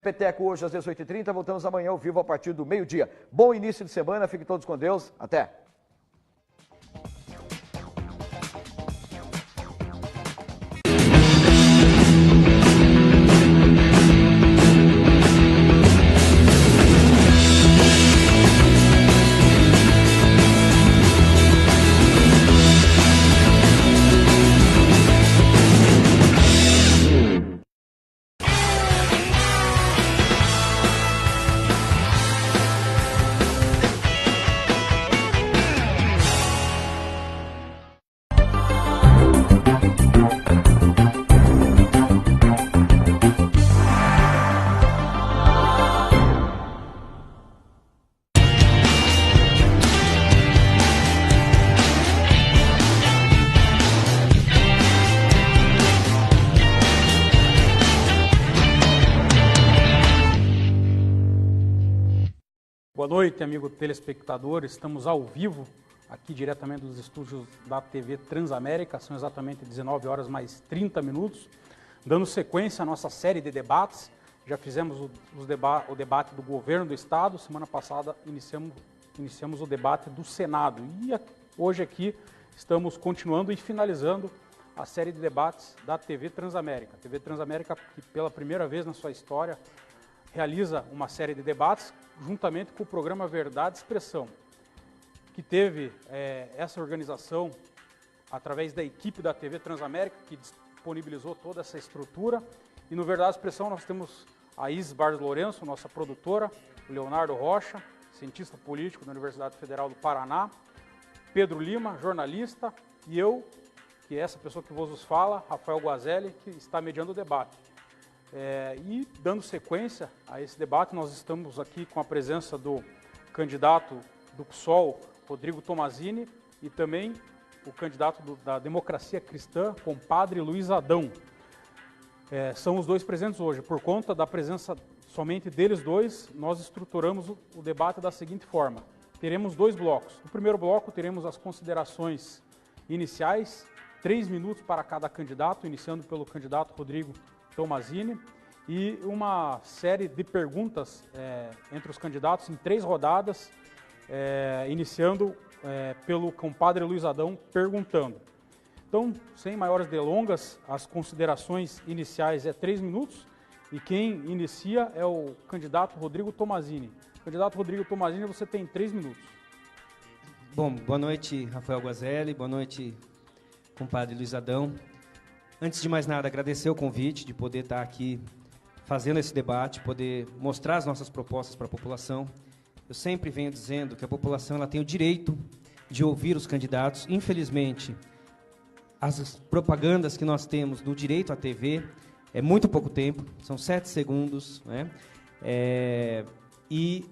Peteco hoje às 18h30, voltamos amanhã ao vivo a partir do meio-dia. Bom início de semana, fiquem todos com Deus, até! Boa noite, amigo telespectador. Estamos ao vivo, aqui diretamente dos estúdios da TV Transamérica. São exatamente 19 horas mais 30 minutos. Dando sequência à nossa série de debates. Já fizemos o debate do governo do Estado. Semana passada iniciamos o debate do Senado. E hoje aqui estamos continuando e finalizando a série de debates da TV Transamérica. A TV Transamérica, que pela primeira vez na sua história, realiza uma série de debates juntamente com o programa Verdade e Expressão, que teve essa organização através da equipe da TV Transamérica, que disponibilizou toda essa estrutura. E no Verdade e Expressão nós temos a Isis Barros Lourenço, nossa produtora, o Leonardo Rocha, cientista político da Universidade Federal do Paraná, Pedro Lima, jornalista, e eu, que é essa pessoa que vos fala, Rafael Guazelli, que está mediando o debate. E dando sequência a esse debate, nós estamos aqui com a presença do candidato do PSOL, Rodrigo Tomazini, e também o candidato da Democracia Cristã, compadre Luiz Adão. São os dois presentes hoje. Por conta da presença somente deles dois, nós estruturamos o debate da seguinte forma. Teremos dois blocos. No primeiro bloco, teremos as considerações iniciais, 3 minutos para cada candidato, iniciando pelo candidato Rodrigo Tomazini, e uma série de perguntas entre os candidatos em 3 rodadas, iniciando pelo compadre Luiz Adão perguntando. Então, sem maiores delongas, as considerações iniciais 3 minutos, e quem inicia é o candidato Rodrigo Tomazini. Candidato Rodrigo Tomazini, você tem 3 minutos. Bom, boa noite, Rafael Guazelli, boa noite, compadre Luiz Adão. Antes de mais nada, agradecer o convite de poder estar aqui fazendo esse debate, poder mostrar as nossas propostas para a população. Eu sempre venho dizendo que a população ela tem o direito de ouvir os candidatos. Infelizmente, as propagandas que nós temos do direito à TV é muito pouco tempo, são 7 segundos, né? E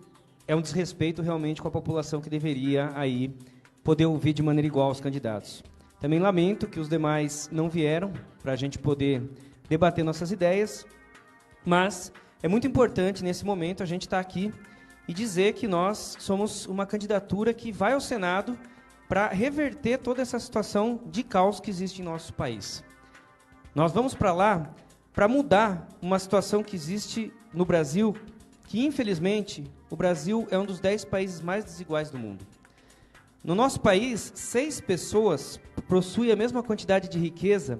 é um desrespeito realmente com a população que deveria aí poder ouvir de maneira igual os candidatos. Também lamento que os demais não vieram para a gente poder debater nossas ideias, mas é muito importante, nesse momento, a gente estar aqui e dizer que nós somos uma candidatura que vai ao Senado para reverter toda essa situação de caos que existe em nosso país. Nós vamos para lá para mudar uma situação que existe no Brasil, que, infelizmente, o Brasil é um dos 10 países mais desiguais do mundo. No nosso país, 6 pessoas possuem a mesma quantidade de riqueza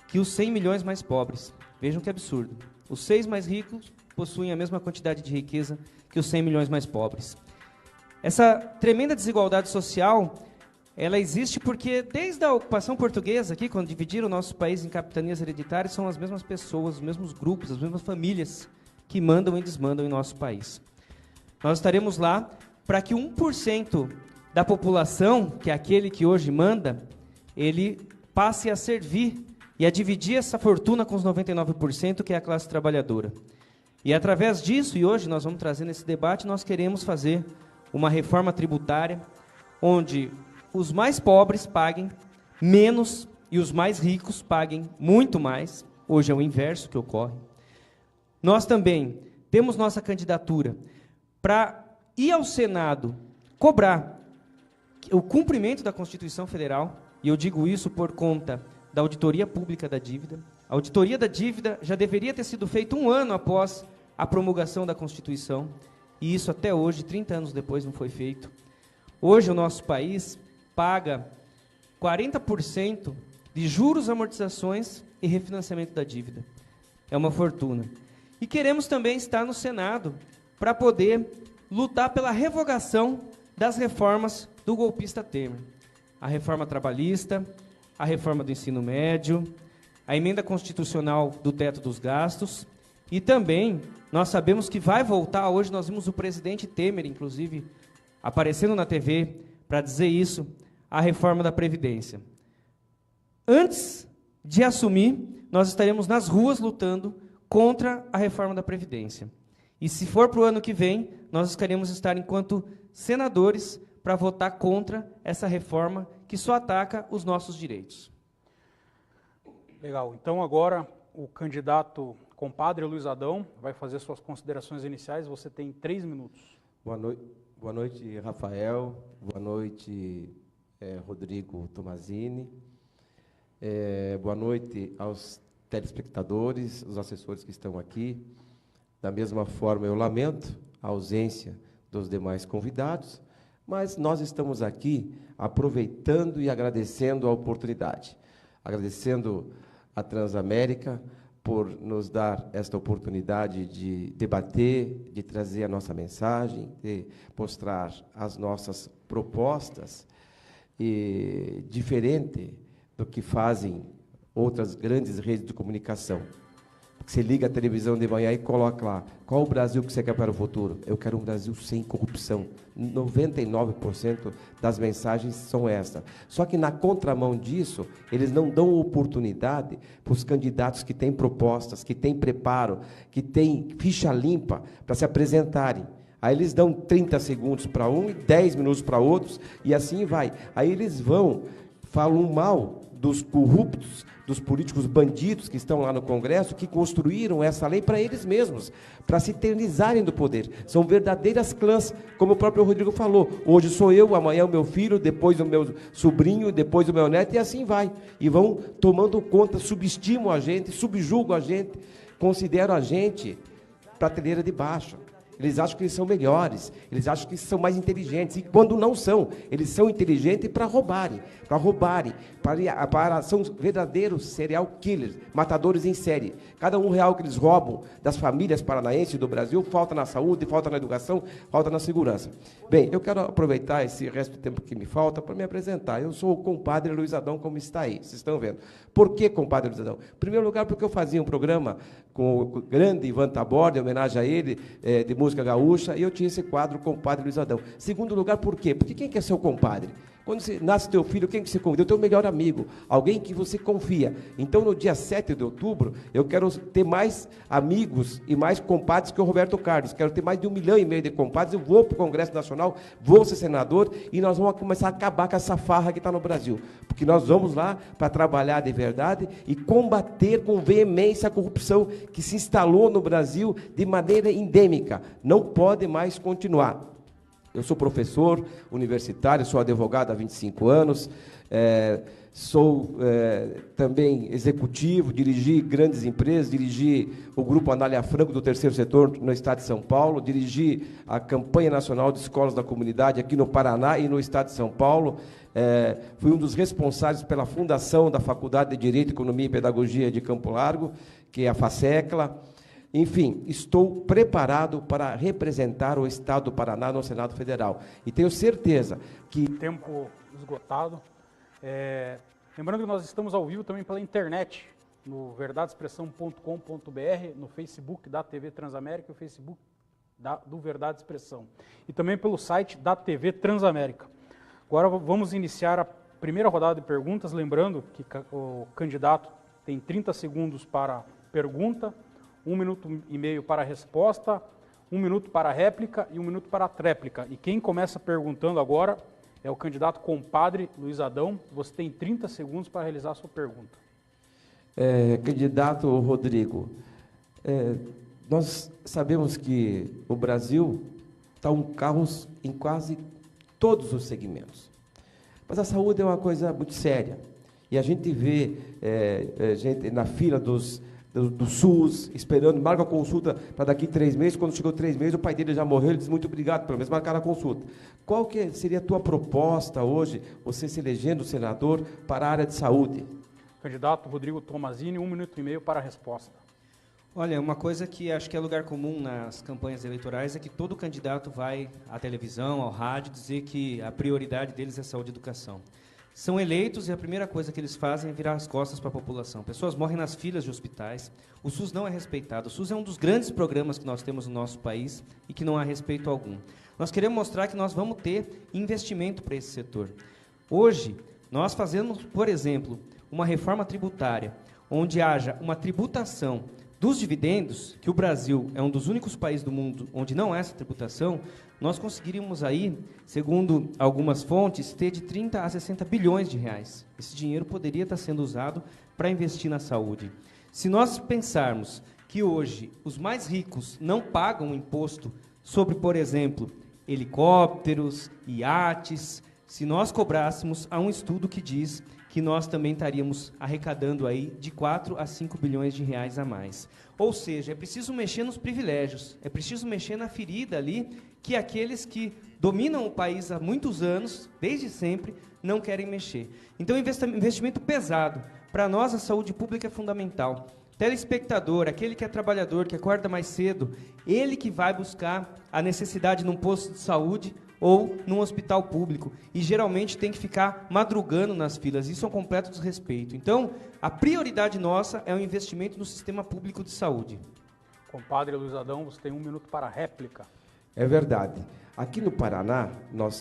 que os 100 milhões mais pobres. Vejam que absurdo. Os 6 mais ricos possuem a mesma quantidade de riqueza que os 100 milhões mais pobres. Essa tremenda desigualdade social, ela existe porque desde a ocupação portuguesa, aqui, quando dividiram o nosso país em capitanias hereditárias, são as mesmas pessoas, os mesmos grupos, as mesmas famílias que mandam e desmandam em nosso país. Nós estaremos lá para que 1% da população, que é aquele que hoje manda, ele passe a servir e a dividir essa fortuna com os 99%, que é a classe trabalhadora. E através disso, e hoje nós vamos trazer nesse debate, nós queremos fazer uma reforma tributária, onde os mais pobres paguem menos e os mais ricos paguem muito mais. Hoje é o inverso que ocorre. Nós também temos nossa candidatura para ir ao Senado cobrar o cumprimento da Constituição Federal, e eu digo isso por conta da auditoria pública da dívida. A auditoria da dívida já deveria ter sido feita 1 ano após a promulgação da Constituição, e isso até hoje, 30 anos depois, não foi feito. Hoje o nosso país paga 40% de juros, amortizações e refinanciamento da dívida. É uma fortuna. E queremos também estar no Senado para poder lutar pela revogação das reformas do golpista Temer. A reforma trabalhista, a reforma do ensino médio, a emenda constitucional do teto dos gastos, e também nós sabemos que vai voltar, hoje nós vimos o presidente Temer, inclusive, aparecendo na TV para dizer isso, a reforma da Previdência. Antes de assumir, nós estaremos nas ruas lutando contra a reforma da Previdência. E se for para o ano que vem, nós queremos estar enquanto senadores para votar contra essa reforma que só ataca os nossos direitos. Legal. Então agora o candidato compadre Luiz Adão vai fazer suas considerações iniciais. Você tem 3 minutos. Boa noite, Rafael. Boa noite, Rodrigo Tomazini. Boa noite aos telespectadores, os assessores que estão aqui. Da mesma forma, eu lamento a ausência dos demais convidados, mas nós estamos aqui aproveitando e agradecendo a oportunidade. Agradecendo a Transamérica por nos dar esta oportunidade de debater, de trazer a nossa mensagem, de mostrar as nossas propostas, e diferente do que fazem outras grandes redes de comunicação. Você liga a televisão de manhã e coloca lá, qual o Brasil que você quer para o futuro? Eu quero um Brasil sem corrupção. 99% das mensagens são essas. Só que na contramão disso, eles não dão oportunidade para os candidatos que têm propostas, que têm preparo, que têm ficha limpa para se apresentarem. Aí eles dão 30 segundos para um e 10 minutos para outros, e assim vai. Aí eles falam mal dos corruptos, dos políticos bandidos que estão lá no Congresso, que construíram essa lei para eles mesmos, para se eternizarem do poder. São verdadeiras clãs, como o próprio Rodrigo falou. Hoje sou eu, amanhã é o meu filho, depois o meu sobrinho, depois o meu neto, e assim vai. E vão tomando conta, subestimam a gente, subjugam a gente, consideram a gente prateleira de baixo. Eles acham que eles são melhores, eles acham que são mais inteligentes, e quando não são, eles são inteligentes para roubarem, são verdadeiros serial killers, matadores em série. Cada R$1 que eles roubam das famílias paranaenses do Brasil, falta na saúde, falta na educação, falta na segurança. Bem, eu quero aproveitar esse resto do tempo que me falta para me apresentar. Eu sou o compadre Luiz Adão, como está aí, vocês estão vendo. Por que compadre Luiz Adão? Em primeiro lugar, porque eu fazia um programa com o grande Ivan Taborda, em homenagem a ele, de música gaúcha, e eu tinha esse quadro, compadre Luiz Adão. Segundo lugar, por quê? Porque quem quer ser o compadre? Quando nasce teu filho, quem que você convida? O teu melhor amigo, alguém que você confia. Então, no dia 7 de outubro, eu quero ter mais amigos e mais compadres que o Roberto Carlos. Quero ter mais de 1,5 milhão de compadres. Eu vou para o Congresso Nacional, vou ser senador, e nós vamos começar a acabar com essa farra que está no Brasil. Porque nós vamos lá para trabalhar de verdade e combater com veemência a corrupção que se instalou no Brasil de maneira endêmica. Não pode mais continuar. Eu sou professor universitário, sou advogado há 25 anos, sou também executivo, dirigi grandes empresas, dirigi o Grupo Anália Franco do Terceiro Setor no Estado de São Paulo, dirigi a Campanha Nacional de Escolas da Comunidade aqui no Paraná e no Estado de São Paulo, fui um dos responsáveis pela fundação da Faculdade de Direito, Economia e Pedagogia de Campo Largo, que é a FACECLA. Enfim, estou preparado para representar o Estado do Paraná no Senado Federal. E tenho certeza que... Tempo esgotado. Lembrando que nós estamos ao vivo também pela internet, no verdadexpressão.com.br, no Facebook da TV Transamérica e o Facebook do Verdade Expressão. E também pelo site da TV Transamérica. Agora vamos iniciar a primeira rodada de perguntas, lembrando que o candidato tem 30 segundos para pergunta, 1,5 minuto para a resposta, 1 minuto para a réplica e 1 minuto para a tréplica. E quem começa perguntando agora é o candidato compadre Luiz Adão. Você tem 30 segundos para realizar a sua pergunta. Candidato Rodrigo, nós sabemos que o Brasil está um caos em quase todos os segmentos. Mas a saúde é uma coisa muito séria. E a gente vê gente na fila do SUS, esperando, marca a consulta para daqui 3 meses, quando chegou 3 meses, o pai dele já morreu, ele disse muito obrigado, pelo menos marcaram a consulta. Qual que seria a tua proposta hoje, você se elegendo senador, para a área de saúde? Candidato Rodrigo Tomazini, 1 minuto e meio para a resposta. Olha, uma coisa que acho que é lugar comum nas campanhas eleitorais é que todo candidato vai à televisão, ao rádio, dizer que a prioridade deles é saúde e educação. São eleitos e a primeira coisa que eles fazem é virar as costas para a população. Pessoas morrem nas filas de hospitais, o SUS não é respeitado. O SUS é um dos grandes programas que nós temos no nosso país e que não há respeito algum. Nós queremos mostrar que nós vamos ter investimento para esse setor. Hoje, nós fazemos, por exemplo, uma reforma tributária, onde haja uma tributação dos dividendos, que o Brasil é um dos únicos países do mundo onde não há essa tributação. Nós conseguiríamos aí, segundo algumas fontes, ter de 30 a 60 bilhões de reais. Esse dinheiro poderia estar sendo usado para investir na saúde. Se nós pensarmos que hoje os mais ricos não pagam imposto sobre, por exemplo, helicópteros, iates, se nós cobrássemos, há um estudo que diz que nós também estaríamos arrecadando aí de 4 a 5 bilhões de reais a mais. Ou seja, é preciso mexer nos privilégios, é preciso mexer na ferida ali que aqueles que dominam o país há muitos anos, desde sempre, não querem mexer. Então, investimento pesado. Para nós, a saúde pública é fundamental. Telespectador, aquele que é trabalhador, que acorda mais cedo, ele que vai buscar a necessidade num posto de saúde ou num hospital público, e geralmente tem que ficar madrugando nas filas. Isso é um completo desrespeito. Então, a prioridade nossa é o investimento no sistema público de saúde. Compadre Luiz Adão, você tem 1 minuto para a réplica. É verdade. Aqui no Paraná,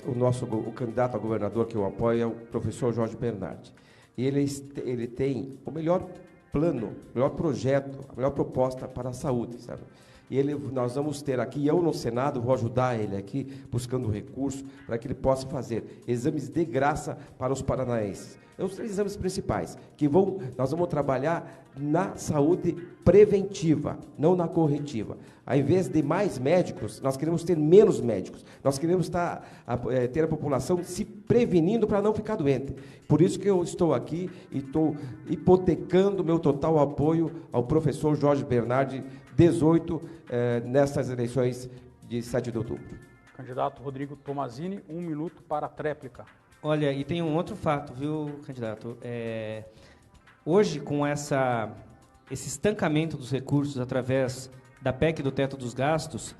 o candidato a governador que eu apoio é o professor Jorge Bernardi. E ele tem o melhor plano, o melhor projeto, a melhor proposta para a saúde, sabe? E nós vamos ter aqui, eu no Senado vou ajudar ele aqui, buscando recurso, para que ele possa fazer exames de graça para os paranaenses. É os 3 exames principais, nós vamos trabalhar na saúde preventiva, não na corretiva. Ao invés de mais médicos, nós queremos ter menos médicos. Nós queremos ter a população se prevenindo para não ficar doente. Por isso que eu estou aqui e estou hipotecando meu total apoio ao professor Jorge Bernardi, 18, nessas eleições de 7 de outubro. Candidato Rodrigo Tomazini, 1 minuto para a tréplica. Olha, e tem um outro fato, viu, candidato? Hoje, com esse estancamento dos recursos através da PEC do teto dos gastos,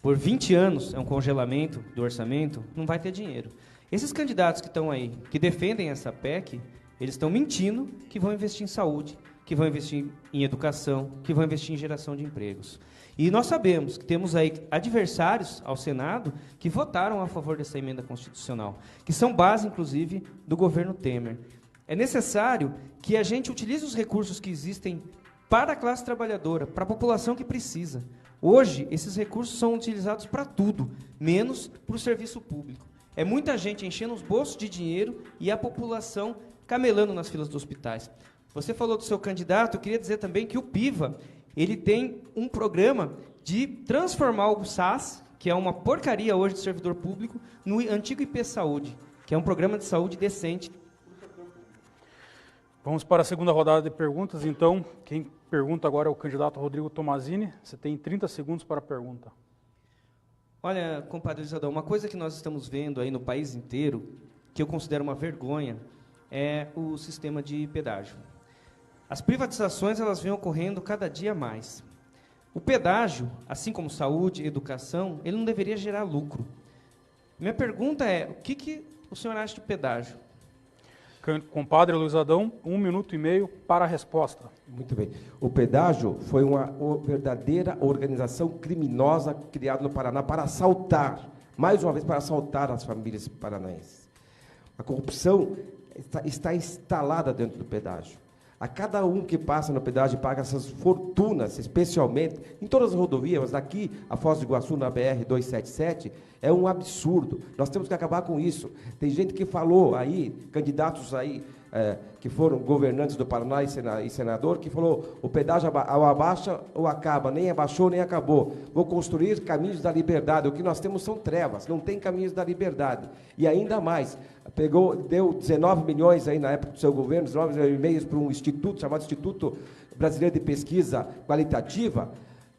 por 20 anos, é um congelamento do orçamento, não vai ter dinheiro. Esses candidatos que estão aí, que defendem essa PEC, eles estão mentindo que vão investir em saúde, que vão investir em educação, que vão investir em geração de empregos. E nós sabemos que temos aí adversários ao Senado que votaram a favor dessa emenda constitucional, que são base, inclusive, do governo Temer. É necessário que a gente utilize os recursos que existem para a classe trabalhadora, para a população que precisa. Hoje, esses recursos são utilizados para tudo, menos para o serviço público. É muita gente enchendo os bolsos de dinheiro e a população camelando nas filas dos hospitais. Você falou do seu candidato, eu queria dizer também que o PIVA, ele tem um programa de transformar o SAS, que é uma porcaria hoje de servidor público, no antigo IP Saúde, que é um programa de saúde decente. Vamos para a segunda rodada de perguntas, então. Quem pergunta agora é o candidato Rodrigo Tomazini. Você tem 30 segundos para a pergunta. Olha, compadre Isadão, uma coisa que nós estamos vendo aí no país inteiro, que eu considero uma vergonha, é o sistema de pedágio. As privatizações, elas vêm ocorrendo cada dia mais. O pedágio, assim como saúde, educação, ele não deveria gerar lucro. Minha pergunta é, o que o senhor acha do pedágio? Compadre Luiz Adão, 1 minuto e meio para a resposta. Muito bem. O pedágio foi uma verdadeira organização criminosa criada no Paraná para assaltar, mais uma vez, para assaltar as famílias paranaenses. A corrupção está instalada dentro do pedágio. A cada um que passa no pedágio paga essas fortunas, especialmente em todas as rodovias, mas daqui a Foz do Iguaçu, na BR-277, é um absurdo. Nós temos que acabar com isso. Tem gente que falou aí, candidatos aí, que foram governantes do Paraná e senador, que falou, o pedágio ou abaixa ou acaba, nem abaixou nem acabou. Vou construir caminhos da liberdade. O que nós temos são trevas, não tem caminhos da liberdade. E ainda mais, deu 19 milhões aí na época do seu governo, 19,5 para um instituto chamado Instituto Brasileira de Pesquisa Qualitativa,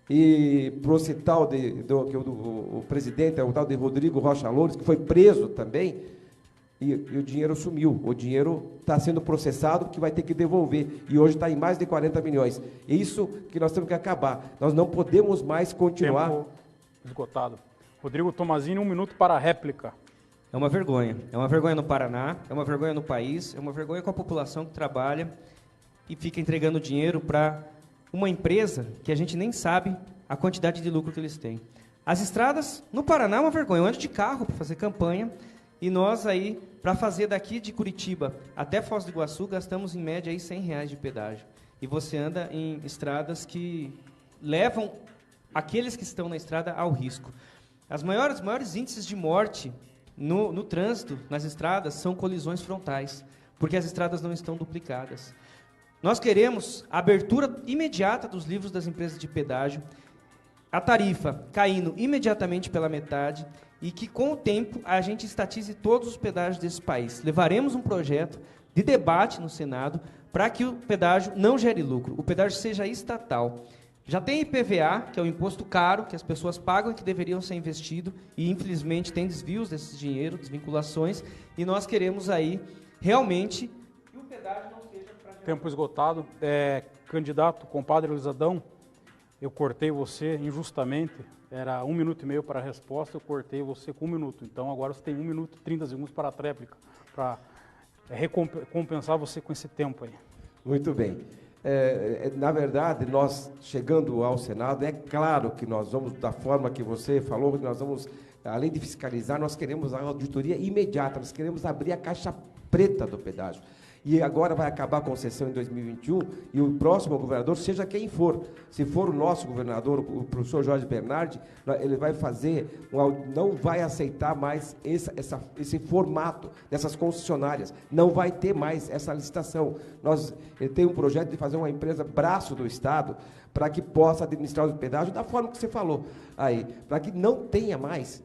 e para o tal o presidente é o tal de Rodrigo Rocha Loures, que foi preso também, e o dinheiro sumiu. O dinheiro está sendo processado, que vai ter que devolver, e hoje está em mais de 40 milhões. É isso que nós temos que acabar. Nós não podemos mais continuar... Tempo esgotado. Rodrigo Tomazini, 1 minuto para a réplica. É uma vergonha. É uma vergonha no Paraná, é uma vergonha no país, é uma vergonha com a população que trabalha e fica entregando dinheiro para uma empresa que a gente nem sabe a quantidade de lucro que eles têm. As estradas no Paraná é uma vergonha. Eu ando de carro para fazer campanha e nós aí, para fazer daqui de Curitiba até Foz do Iguaçu, gastamos em média aí R$100 de pedágio. E você anda em estradas que levam aqueles que estão na estrada ao risco. Os maiores índices de morte no trânsito, nas estradas, são colisões frontais, porque as estradas não estão duplicadas. Nós queremos a abertura imediata dos livros das empresas de pedágio, a tarifa caindo imediatamente pela metade e que, com o tempo, a gente estatize todos os pedágios desse país. Levaremos um projeto de debate no Senado para que o pedágio não gere lucro, o pedágio seja estatal. Já tem IPVA, que é o imposto caro, que as pessoas pagam e que deveriam ser investido, e infelizmente tem desvios desse dinheiro, desvinculações, e nós queremos aí realmente que o pedágio não seja para... Tempo esgotado. Candidato, compadre Luizadão, eu cortei você injustamente, era 1 minuto e meio para a resposta, eu cortei você com 1 minuto, então agora você tem 1 minuto e 30 segundos para a tréplica, para recompensar você com esse tempo aí. Muito bem. Na verdade, nós chegando ao Senado, é claro que nós vamos, da forma que você falou, nós vamos, além de fiscalizar, nós queremos a auditoria imediata, nós queremos abrir a caixa preta do pedágio. E agora vai acabar a concessão em 2021, e o próximo governador, seja quem for, se for o nosso governador, o professor Jorge Bernardi, ele vai fazer, não vai aceitar mais esse formato dessas concessionárias, não vai ter mais essa licitação. Ele tem um projeto de fazer uma empresa braço do Estado, para que possa administrar o pedágio da forma que você falou aí, para que não tenha mais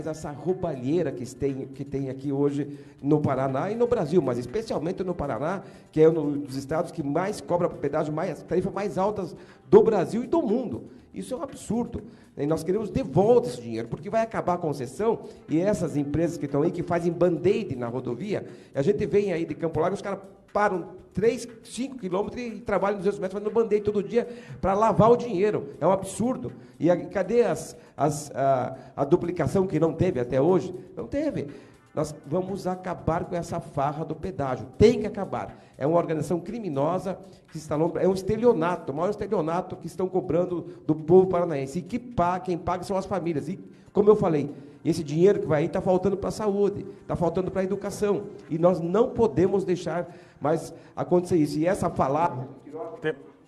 essa roubalheira que tem aqui hoje no Paraná e no Brasil, mas especialmente no Paraná, que é um dos estados que mais cobra pedágio, tarifas mais altas do Brasil e do mundo. Isso é um absurdo. E nós queremos de volta esse dinheiro, porque vai acabar a concessão e essas empresas que estão aí, que fazem band-aid na rodovia, a gente vem aí de Campo Largo, os caras param 3, 5 quilômetros e trabalham 200 metros fazendo band-aid todo dia para lavar o dinheiro. É um absurdo. E cadê a duplicação que não teve até hoje? Não teve. Nós vamos acabar com essa farra do pedágio. Tem que acabar. É uma organização criminosa que se instalou, é um estelionato, o maior estelionato que estão cobrando do povo paranaense. E quem paga são as famílias. E, como eu falei, esse dinheiro que vai aí está faltando para a saúde, está faltando para a educação. E nós não podemos deixar mais acontecer isso. E essa falar...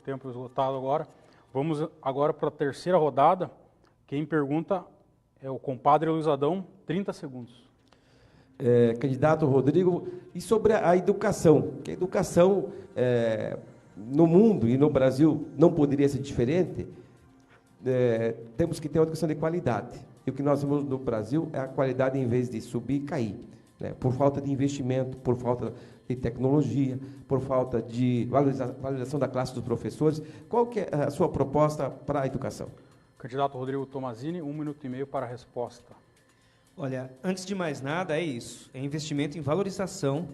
Tempo esgotado agora. Vamos agora para a terceira rodada. Quem pergunta é o compadre Luizadão, 30 segundos. Candidato Rodrigo, e sobre a educação, que a educação no mundo e no Brasil não poderia ser diferente, temos que ter uma educação de qualidade. E o que nós vemos no Brasil é a qualidade em vez de subir, cair, né? Por falta de investimento, por falta de tecnologia, por falta de valorização da classe dos professores. Qual que é a sua proposta para a educação? Candidato Rodrigo Tomazini, 1 minuto e meio para a resposta. Olha, antes de mais nada, é isso. É investimento em valorização,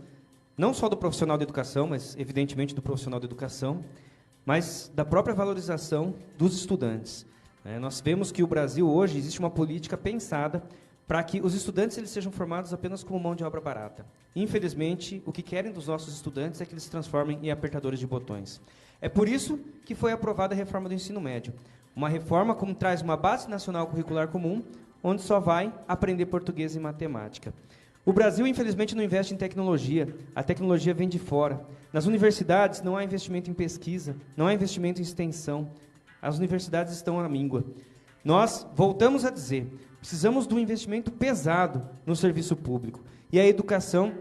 não só do profissional da educação, mas, evidentemente, do profissional da educação, mas da própria valorização dos estudantes. Nós vemos que o Brasil, hoje, existe uma política pensada para que os estudantes eles sejam formados apenas como mão de obra barata. Infelizmente, o que querem dos nossos estudantes é que eles se transformem em apertadores de botões. É por isso que foi aprovada a reforma do ensino médio. Uma reforma como traz uma base nacional curricular comum, onde só vai aprender português e matemática. O Brasil, infelizmente, não investe em tecnologia. A tecnologia vem de fora. Nas universidades, não há investimento em pesquisa, não há investimento em extensão. As universidades estão à míngua. Nós voltamos a dizer, precisamos de um investimento pesado no serviço público. E a educação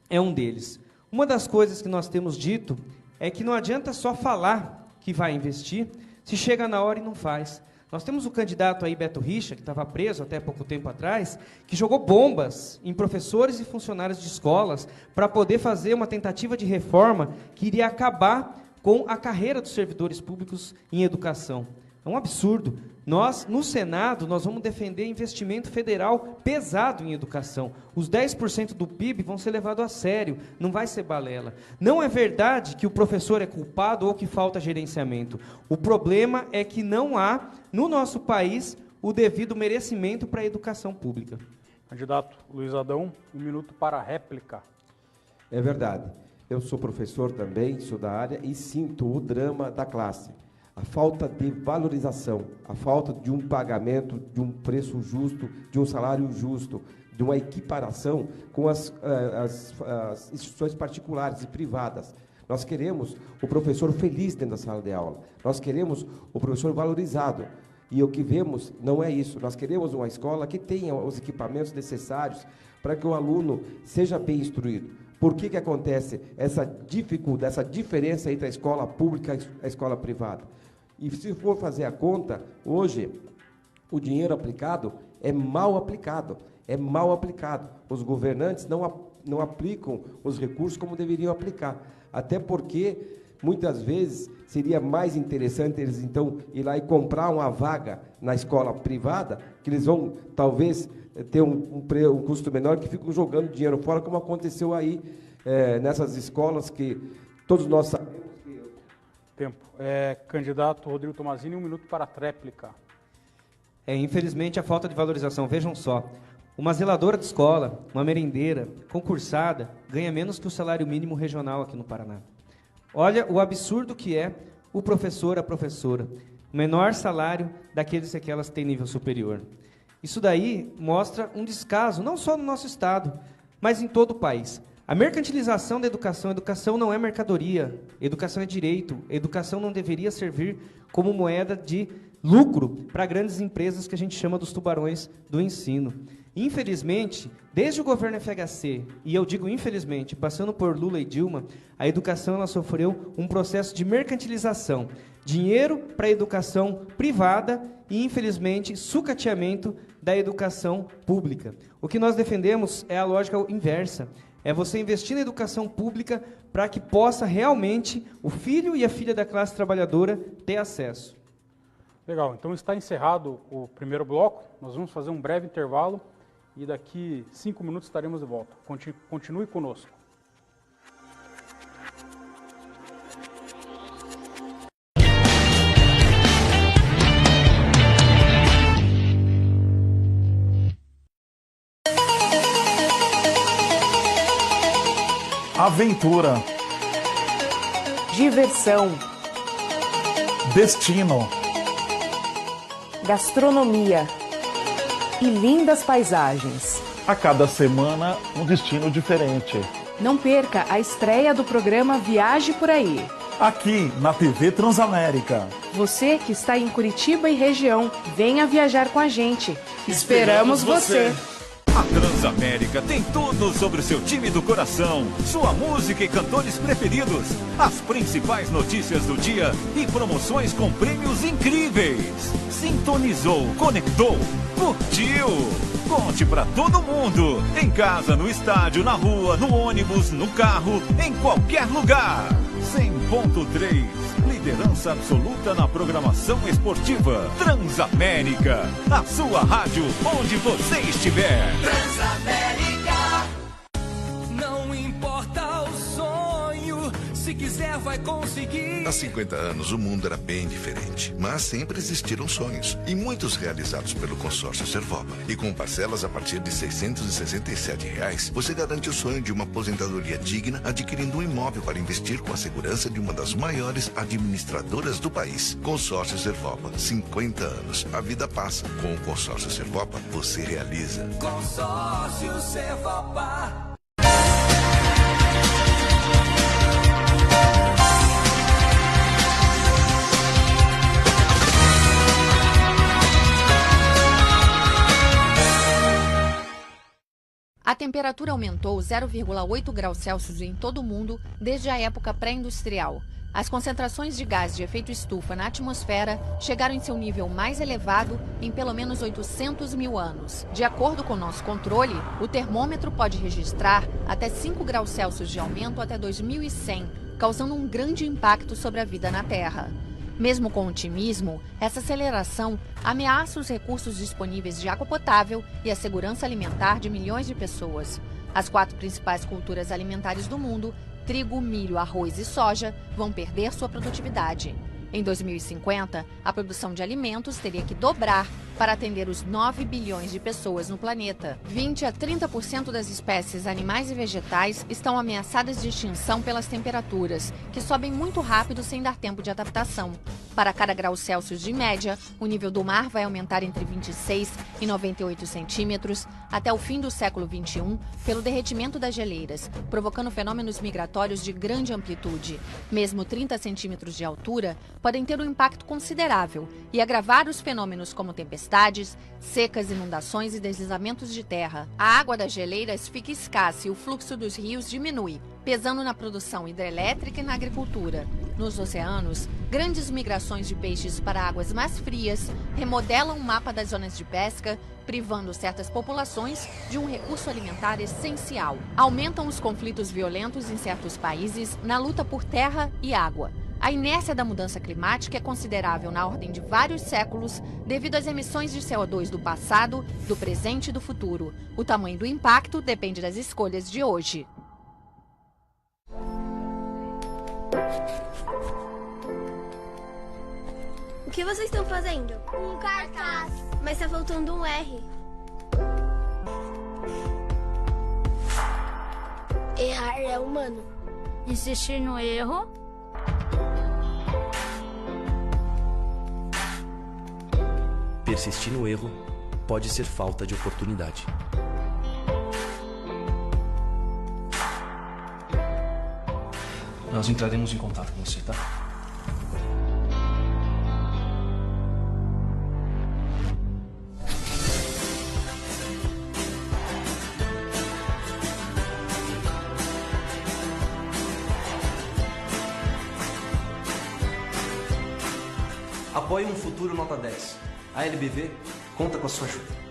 é um deles. Uma das coisas que nós temos dito é que não adianta só falar que vai investir, se chega na hora e não faz. Nós temos o candidato aí, Beto Richa, que estava preso até pouco tempo atrás, que jogou bombas em professores e funcionários de escolas para poder fazer uma tentativa de reforma que iria acabar com a carreira dos servidores públicos em educação. É um absurdo. Nós, no Senado, nós vamos defender investimento federal pesado em educação. Os 10% do PIB vão ser levados a sério, não vai ser balela. Não é verdade que o professor é culpado ou que falta gerenciamento. O problema é que não há, no nosso país, o devido merecimento para a educação pública. Candidato Luiz Adão, 1 minuto para a réplica. É verdade. Eu sou professor também, sou da área e sinto o drama da classe. A falta de valorização, a falta de um pagamento, de um preço justo, de um salário justo, de uma equiparação com as instituições particulares e privadas. Nós queremos o professor feliz dentro da sala de aula. Nós queremos o professor valorizado. E o que vemos não é isso. Nós queremos uma escola que tenha os equipamentos necessários para que o aluno seja bem instruído. Por que acontece essa dificuldade, essa diferença entre a escola pública e a escola privada? E se for fazer a conta, hoje, o dinheiro aplicado é mal aplicado. É mal aplicado. Os governantes não aplicam os recursos como deveriam aplicar. Até porque, muitas vezes, seria mais interessante eles, então, ir lá e comprar uma vaga na escola privada, que eles vão, talvez, ter um custo menor, que ficam jogando dinheiro fora, como aconteceu aí nessas escolas que todos nós sabemos. Tempo. Candidato Rodrigo Tomazini, 1 minuto para a réplica. Infelizmente, a falta de valorização. Vejam só, uma zeladora de escola, uma merendeira, concursada, ganha menos que o salário mínimo regional aqui no Paraná. Olha o absurdo que é o professor, a professora. O menor salário daqueles que elas têm nível superior. Isso daí mostra um descaso, não só no nosso estado, mas em todo o país. A mercantilização da educação, educação não é mercadoria, educação é direito, educação não deveria servir como moeda de lucro para grandes empresas que a gente chama dos tubarões do ensino. Infelizmente, desde o governo FHC, e eu digo infelizmente, passando por Lula e Dilma, a educação ela sofreu um processo de mercantilização. Dinheiro para a educação privada e, infelizmente, sucateamento da educação pública. O que nós defendemos é a lógica inversa. É você investir na educação pública para que possa realmente o filho e a filha da classe trabalhadora ter acesso. Legal, então está encerrado o primeiro bloco. Nós vamos fazer um breve intervalo e daqui 5 minutos estaremos de volta. Continue conosco. Aventura, diversão, destino, gastronomia e lindas paisagens. a cada semana um destino diferente. Não perca a estreia do programa Viaje por Aí. Aqui na TV Transamérica. Você que está em Curitiba e região, venha viajar com a gente. Esperamos você! A Transamérica tem tudo sobre o seu time do coração, sua música e cantores preferidos, as principais notícias do dia e promoções com prêmios incríveis. Sintonizou, conectou, curtiu. Conte pra todo mundo, em casa, no estádio, na rua, no ônibus, no carro, em qualquer lugar. 100.3, liderança absoluta na programação esportiva. Transamérica, a sua rádio onde você estiver. Transamérica. Não importa o sonho, se quiser vai conseguir. Há 50 anos o mundo era bem diferente, mas sempre existiram sonhos, e muitos realizados pelo consórcio Servopa. E com parcelas a partir de R$ 667, você garante o sonho de uma aposentadoria digna, adquirindo um imóvel para investir com a segurança de uma das maiores administradoras do país. Consórcio Servopa, 50 anos. A vida passa. Com o consórcio Servopa, você realiza. Consórcio Servopa. A temperatura aumentou 0,8 graus Celsius em todo o mundo desde a época pré-industrial. As concentrações de gás de efeito estufa na atmosfera chegaram em seu nível mais elevado em pelo menos 800 mil anos. De acordo com nosso controle, o termômetro pode registrar até 5 graus Celsius de aumento até 2100, causando um grande impacto sobre a vida na Terra. Mesmo com otimismo, essa aceleração ameaça os recursos disponíveis de água potável e a segurança alimentar de milhões de pessoas. As 4 principais culturas alimentares do mundo, trigo, milho, arroz e soja, vão perder sua produtividade. Em 2050, a produção de alimentos teria que dobrar para atender os 9 bilhões de pessoas no planeta. 20 a 30% das espécies animais e vegetais estão ameaçadas de extinção pelas temperaturas, que sobem muito rápido sem dar tempo de adaptação. Para cada grau Celsius de média, o nível do mar vai aumentar entre 26 e 98 centímetros até o fim do século XXI pelo derretimento das geleiras, provocando fenômenos migratórios de grande amplitude. Mesmo 30 centímetros de altura podem ter um impacto considerável e agravar os fenômenos como tempestades, secas, inundações e deslizamentos de terra. A água das geleiras fica escassa e o fluxo dos rios diminui, pesando na produção hidrelétrica e na agricultura. Nos oceanos, grandes migrações de peixes para águas mais frias remodelam o mapa das zonas de pesca, privando certas populações de um recurso alimentar essencial. Aumentam os conflitos violentos em certos países na luta por terra e água. A inércia da mudança climática é considerável na ordem de vários séculos devido às emissões de CO2 do passado, do presente e do futuro. O tamanho do impacto depende das escolhas de hoje. O que vocês estão fazendo? Um cartaz. Mas tá faltando um R. Errar é humano. Insistir no erro. Persistir no erro pode ser falta de oportunidade. Nós entraremos em contato com você, tá? Apoie um futuro nota 10. A LBV conta com a sua ajuda.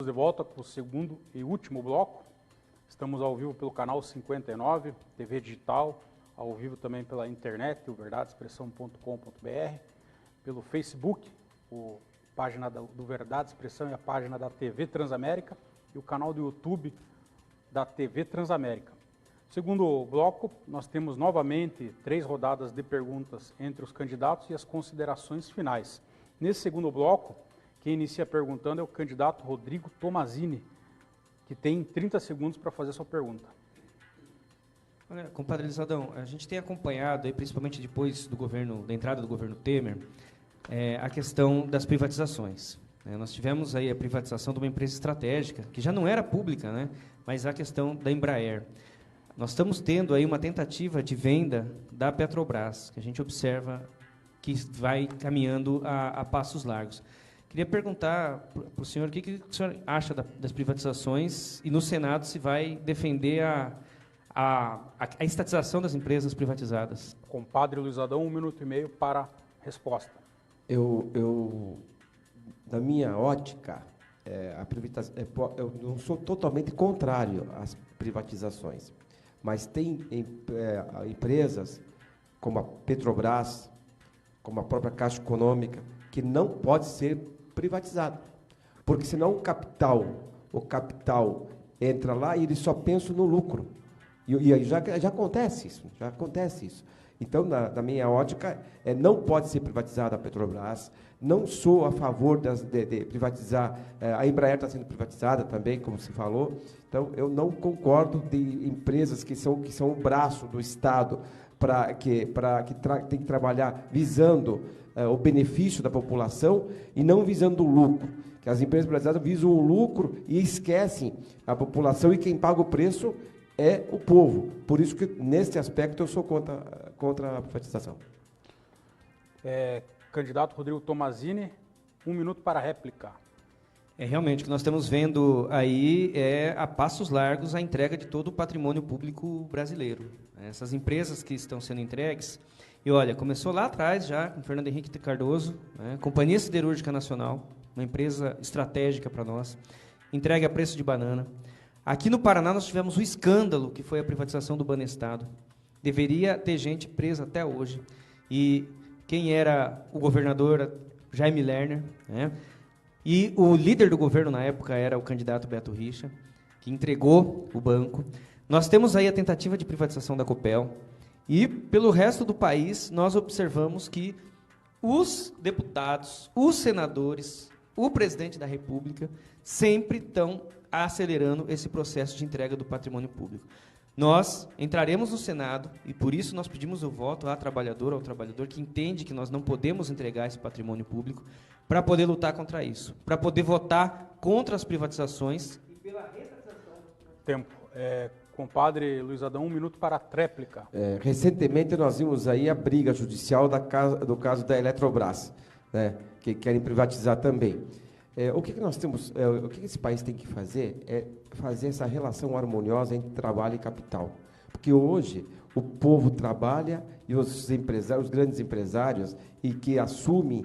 De volta para o segundo e último bloco. Estamos ao vivo pelo canal 59, TV digital, ao vivo também pela internet, o verdadeexpressão.com.br, pelo Facebook, a página do Verdade Expressão e a página da TV Transamérica e o canal do YouTube da TV Transamérica. Segundo bloco, nós temos novamente 3 rodadas de perguntas entre os candidatos e as considerações finais. Nesse segundo bloco, quem inicia perguntando é o candidato Rodrigo Tomazini, que tem 30 segundos para fazer sua pergunta. Olha, compadre Elisadão, a gente tem acompanhado, aí, principalmente depois da entrada do governo Temer, a questão das privatizações. Nós tivemos aí a privatização de uma empresa estratégica, que já não era pública, né, mas a questão da Embraer. Nós estamos tendo aí uma tentativa de venda da Petrobras, que a gente observa que vai caminhando a passos largos. Queria perguntar para o senhor o que o senhor acha das privatizações e no Senado se vai defender a estatização das empresas privatizadas. Compadre Luiz Adão, 1 minuto e meio para resposta. Na minha ótica, eu não sou totalmente contrário às privatizações, mas tem empresas como a Petrobras, como a própria Caixa Econômica, que não pode ser privatizado, porque senão o capital entra lá e ele só pensa no lucro, e aí já acontece isso, Então, na minha ótica, não pode ser privatizada a Petrobras, não sou a favor de privatizar, a Embraer está sendo privatizada também, como se falou, então eu não concordo de empresas que são o braço do Estado que tem que trabalhar visando o benefício da população e não visando o lucro. Que as empresas privatizadas visam o lucro e esquecem a população, e quem paga o preço é o povo. Por isso que, nesse aspecto, eu sou contra a privatização. Candidato Rodrigo Tomazini, 1 minuto para a réplica. Realmente, o que nós estamos vendo aí é, a passos largos, a entrega de todo o patrimônio público brasileiro. Essas empresas que estão sendo entregues, e olha, começou lá atrás já, com Fernando Henrique Cardoso, Companhia Siderúrgica Nacional, uma empresa estratégica para nós, entregue a preço de banana. Aqui no Paraná nós tivemos o escândalo, que foi a privatização do Banestado. Deveria ter gente presa até hoje. E quem era o governador, Jaime Lerner, e o líder do governo na época era o candidato Beto Richa, que entregou o banco. Nós temos aí a tentativa de privatização da Copel, e pelo resto do país nós observamos que os deputados, os senadores, o presidente da República sempre estão acelerando esse processo de entrega do patrimônio público. Nós entraremos no Senado, e por isso nós pedimos o voto à trabalhadora, ao trabalhador que entende que nós não podemos entregar esse patrimônio público, para poder lutar contra isso, para poder votar contra as privatizações. E pela retratação. Tempo. Compadre Luiz Adão, 1 minuto para a tréplica. Recentemente nós vimos aí a briga judicial do caso da Eletrobras, que querem privatizar também. O que nós temos, o que esse país tem que fazer é fazer essa relação harmoniosa entre trabalho e capital. Porque hoje o povo trabalha e os empresários, os grandes empresários, e que assumem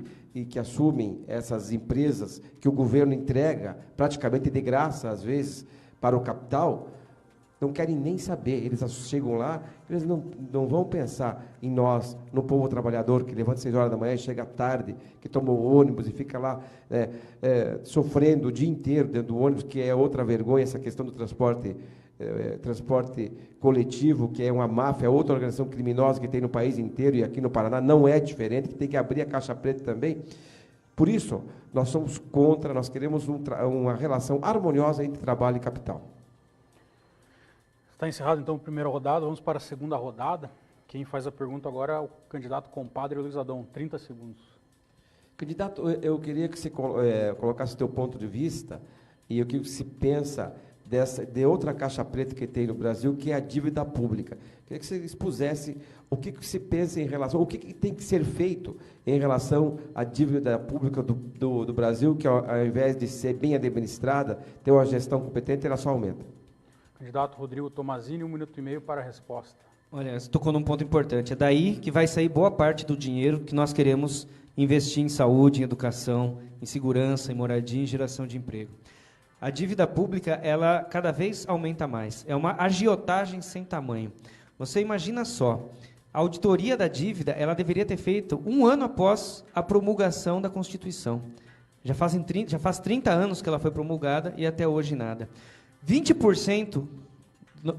essas empresas que o governo entrega praticamente de graça, às vezes, para o capital, não querem nem saber. Eles chegam lá, eles não vão pensar em nós, no povo trabalhador, que levanta 6 horas da manhã e chega tarde, que toma o ônibus e fica lá sofrendo o dia inteiro dentro do ônibus, que é outra vergonha, essa questão do transporte coletivo, que é uma máfia, outra organização criminosa que tem no país inteiro, e aqui no Paraná não é diferente, que tem que abrir a caixa preta também. Por isso, nós somos contra, nós queremos uma relação harmoniosa entre trabalho e capital. Está encerrado, então, a primeira rodada. Vamos para a segunda rodada. Quem faz a pergunta agora é o candidato compadre Luiz Adão. 30 segundos. Candidato, eu queria que você colocasse o seu ponto de vista e o que se pensa de outra caixa preta que tem no Brasil, que é a dívida pública. Queria que você expusesse o que se pensa em relação, o que tem que ser feito em relação à dívida pública do Brasil, que ao invés de ser bem administrada, ter uma gestão competente, ela só aumenta. Candidato Rodrigo Tomazini, 1 minuto e meio para a resposta. Olha, você tocou num ponto importante. É daí que vai sair boa parte do dinheiro que nós queremos investir em saúde, em educação, em segurança, em moradia, em geração de emprego. A dívida pública, ela cada vez aumenta mais. É uma agiotagem sem tamanho. Você imagina só, a auditoria da dívida, ela deveria ter feito 1 ano após a promulgação da Constituição. Já faz 30 anos que ela foi promulgada e até hoje nada. 20%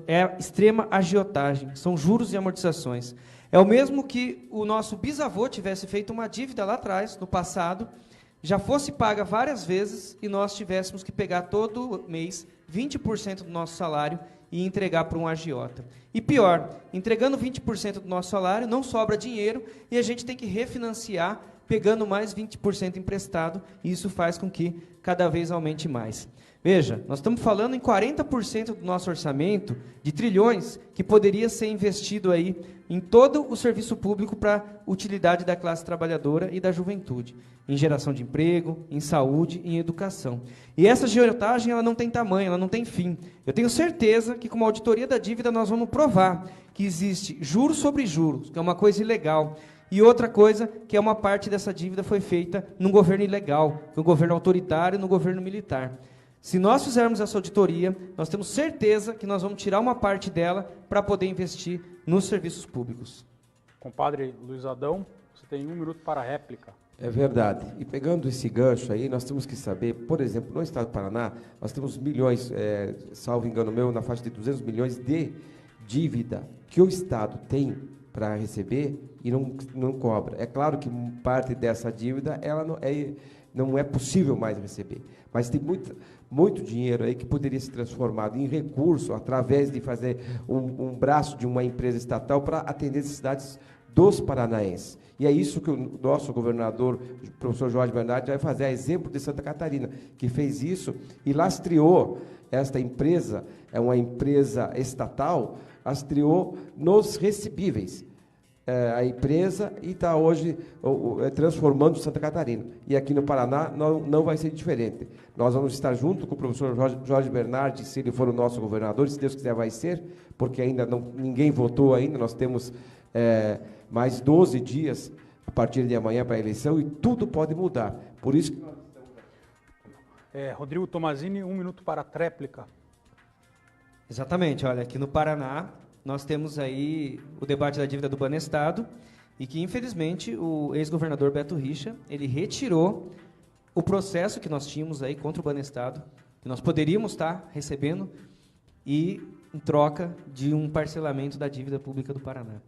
é extrema agiotagem, são juros e amortizações. É o mesmo que o nosso bisavô tivesse feito uma dívida lá atrás, no passado, já fosse paga várias vezes e nós tivéssemos que pegar todo mês 20% do nosso salário e entregar para um agiota. E pior, entregando 20% do nosso salário, não sobra dinheiro e a gente tem que refinanciar pegando mais 20% emprestado, e isso faz com que cada vez aumente mais. Veja, nós estamos falando em 40% do nosso orçamento, de trilhões, que poderia ser investido aí em todo o serviço público para utilidade da classe trabalhadora e da juventude, em geração de emprego, em saúde e em educação. E essa agiotagem, ela não tem tamanho, ela não tem fim. Eu tenho certeza que com a auditoria da dívida nós vamos provar que existe juros sobre juros, que é uma coisa ilegal, e outra coisa, que é uma parte dessa dívida foi feita num governo ilegal, no governo autoritário, no governo militar. Se nós fizermos essa auditoria, nós temos certeza que nós vamos tirar uma parte dela para poder investir nos serviços públicos. Compadre Luiz Adão, você tem 1 minuto para a réplica. É verdade. E pegando esse gancho aí, nós temos que saber, por exemplo, no estado do Paraná, nós temos milhões, salvo engano meu, na faixa de 200 milhões de dívida que o Estado tem para receber e não cobra. É claro que parte dessa dívida ela não é possível mais receber, mas tem muito dinheiro aí que poderia ser transformado em recurso através de fazer um braço de uma empresa estatal para atender necessidades dos paranaenses. E é isso que o nosso governador, o professor Jorge Bernardi, vai fazer, a exemplo de Santa Catarina, que fez isso e lastreou esta empresa, é uma empresa estatal, lastreou nos recebíveis. A empresa e está hoje transformando Santa Catarina. E aqui no Paraná não vai ser diferente. Nós vamos estar junto com o professor Jorge Bernardi, se ele for o nosso governador, se Deus quiser vai ser, porque ainda ninguém votou ainda, nós temos mais 12 dias a partir de amanhã para a eleição e tudo pode mudar. Por isso que nós estamos aqui. Rodrigo Tomazini, 1 minuto para a tréplica. Exatamente, olha, aqui no Paraná nós temos aí o debate da dívida do Banestado e que, infelizmente, o ex-governador Beto Richa, ele retirou o processo que nós tínhamos aí contra o Banestado, que nós poderíamos estar recebendo e em troca de um parcelamento da dívida pública do Paraná.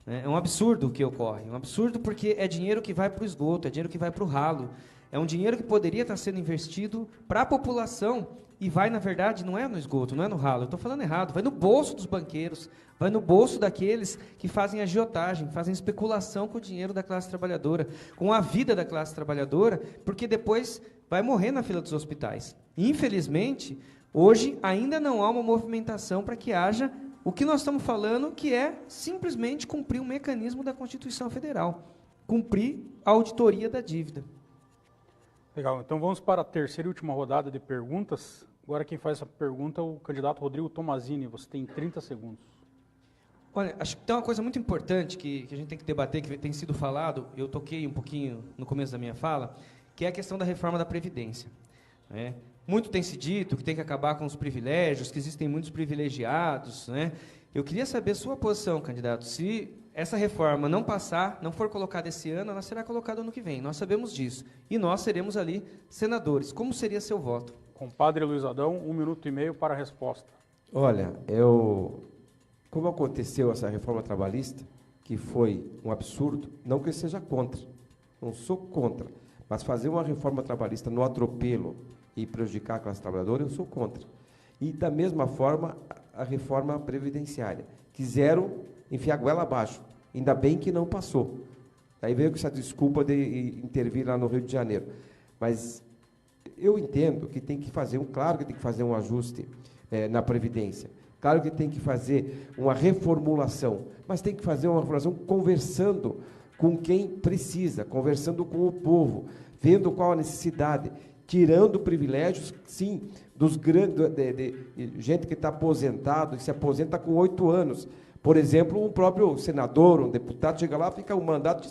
É um absurdo o que ocorre, um absurdo porque é dinheiro que vai para o esgoto, é dinheiro que vai para o ralo, é um dinheiro que poderia estar sendo investido para a população e vai, na verdade, não é no esgoto, não é no ralo, eu estou falando errado, vai no bolso dos banqueiros, vai no bolso daqueles que fazem agiotagem, fazem especulação com o dinheiro da classe trabalhadora, com a vida da classe trabalhadora, porque depois vai morrer na fila dos hospitais. Infelizmente, hoje ainda não há uma movimentação para que haja o que nós estamos falando, que é simplesmente cumprir um mecanismo da Constituição Federal, cumprir a auditoria da dívida. Legal, então vamos para a terceira e última rodada de perguntas. Agora quem faz essa pergunta é o candidato Rodrigo Tomazini, você tem 30 segundos. Olha, acho que tem uma coisa muito importante que a gente tem que debater, que tem sido falado, eu toquei um pouquinho no começo da minha fala, que é a questão da reforma da Previdência. Né? Muito tem se dito que tem que acabar com os privilégios, que existem muitos privilegiados. Né? Eu queria saber sua posição, candidato, se essa reforma não passar, não for colocada esse ano, ela será colocada ano que vem. Nós sabemos disso. E nós seremos ali senadores. Como seria seu voto? Compadre Luiz Adão, 1 minuto e meio para a resposta. Olha, como aconteceu essa reforma trabalhista, que foi um absurdo, não que eu seja contra, não sou contra, mas fazer uma reforma trabalhista no atropelo e prejudicar a classe trabalhadora, eu sou contra. E, da mesma forma, a reforma previdenciária. Quiseram enfiar a goela abaixo. Ainda bem que não passou. Daí veio com essa desculpa de intervir lá no Rio de Janeiro. Mas eu entendo que tem que fazer, claro que tem que fazer um ajuste na Previdência. Claro que tem que fazer uma reformulação, mas tem que fazer uma reformulação conversando com quem precisa, conversando com o povo, vendo qual a necessidade, tirando privilégios, sim, dos grandes, gente que está aposentado, que se aposenta com 8 anos. Por exemplo, um próprio senador, um deputado, chega lá, fica um mandato,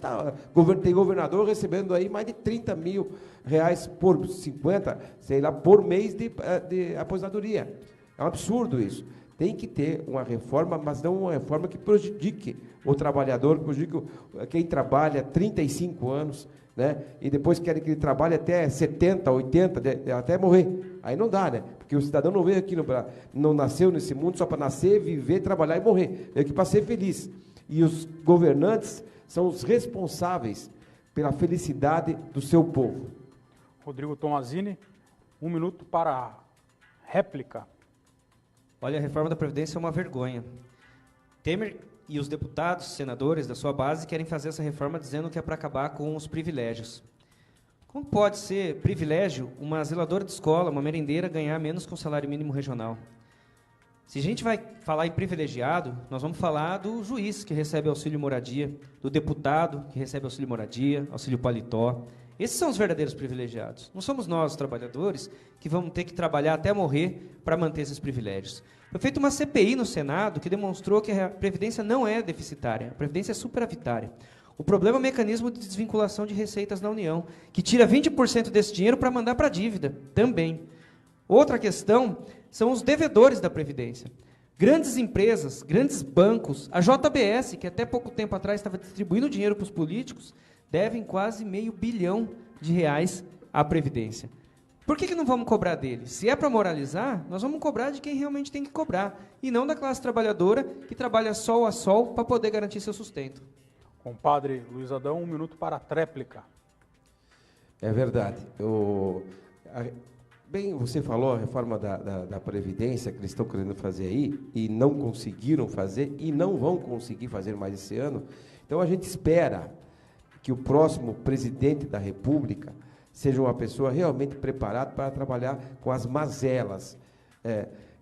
tem governador recebendo aí mais de 30 mil reais por 50, sei lá, por mês de aposentadoria. É um absurdo isso. Tem que ter uma reforma, mas não uma reforma que prejudique o trabalhador, que prejudique quem trabalha 35 anos, né? E depois querem que ele trabalhe até 70, 80, até morrer. Aí não dá, né? Porque o cidadão não veio aqui, não nasceu nesse mundo só para nascer, viver, trabalhar e morrer. Veio aqui para ser feliz. E os governantes são os responsáveis pela felicidade do seu povo. Rodrigo Tomazini, 1 minuto para a réplica. Olha, a reforma da Previdência é uma vergonha. Temer e os deputados, senadores da sua base querem fazer essa reforma dizendo que é para acabar com os privilégios. Como pode ser privilégio uma zeladora de escola, uma merendeira, ganhar menos que o salário mínimo regional? Se a gente vai falar em privilegiado, nós vamos falar do juiz que recebe auxílio moradia, do deputado que recebe auxílio moradia, auxílio paletó. Esses são os verdadeiros privilegiados. Não somos nós, os trabalhadores, que vamos ter que trabalhar até morrer para manter esses privilégios. Foi feita uma CPI no Senado que demonstrou que a Previdência não é deficitária, a Previdência é superavitária. O problema é o mecanismo de desvinculação de receitas na União, que tira 20% desse dinheiro para mandar para a dívida, também. Outra questão são os devedores da Previdência. Grandes empresas, grandes bancos, a JBS, que até pouco tempo atrás estava distribuindo dinheiro para os políticos, devem quase R$500 bilhão à Previdência. Por que não vamos cobrar deles? Se é para moralizar, nós vamos cobrar de quem realmente tem que cobrar, e não da classe trabalhadora que trabalha sol a sol para poder garantir seu sustento. Compadre Luiz Adão, 1 minuto para a tréplica. É verdade. Bem, você falou a reforma da Previdência que eles estão querendo fazer aí, e não conseguiram fazer, e não vão conseguir fazer mais esse ano. Então, a gente espera que o próximo presidente da República seja uma pessoa realmente preparada para trabalhar com as mazelas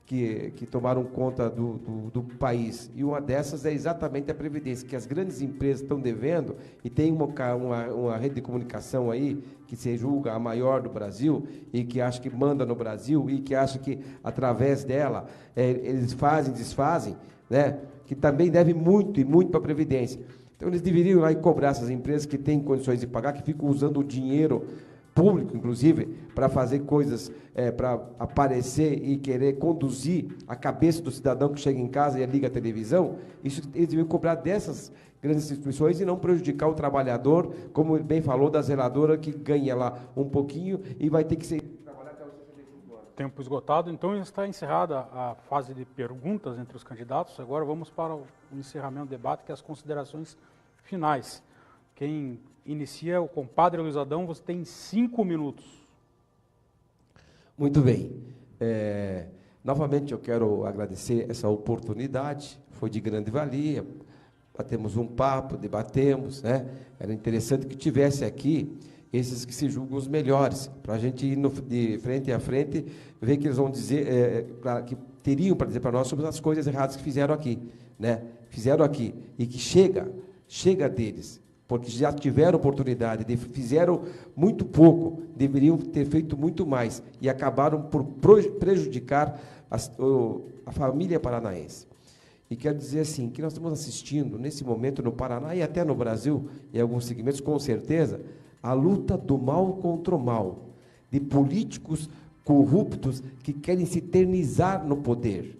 que tomaram conta do país. E uma dessas é exatamente a Previdência, que as grandes empresas estão devendo, e tem uma rede de comunicação aí, que se julga a maior do Brasil, e que acha que manda no Brasil, e que acha que, através dela, eles fazem, desfazem, né? Que também deve muito e muito para a Previdência. Então, eles deveriam ir lá e cobrar essas empresas que têm condições de pagar, que ficam usando o dinheiro público, inclusive, para fazer coisas, para aparecer e querer conduzir a cabeça do cidadão que chega em casa e liga a televisão. Isso eles deveriam cobrar dessas grandes instituições e não prejudicar o trabalhador, como ele bem falou, da zeladora, que ganha lá um pouquinho e vai ter que trabalhar até os 65 anos. Tempo esgotado, então está encerrada a fase de perguntas entre os candidatos. Agora vamos para o encerramento do debate, que é as considerações finais. Quem inicia é o compadre Luiz Adão, você tem 5 minutos. Muito bem. Novamente eu quero agradecer essa oportunidade, foi de grande valia, batemos um papo, debatemos, né? Era interessante que tivesse aqui esses que se julgam os melhores, para a gente ir de frente a frente, ver que eles vão dizer, que teriam para dizer para nós sobre as coisas erradas que fizeram aqui, né? Fizeram aqui, e que chega deles, porque já tiveram oportunidade, fizeram muito pouco, deveriam ter feito muito mais, e acabaram por prejudicar a família paranaense. E quero dizer assim, que nós estamos assistindo, nesse momento, no Paraná e até no Brasil, em alguns segmentos, com certeza, a luta do mal contra o mal, de políticos corruptos que querem se eternizar no poder.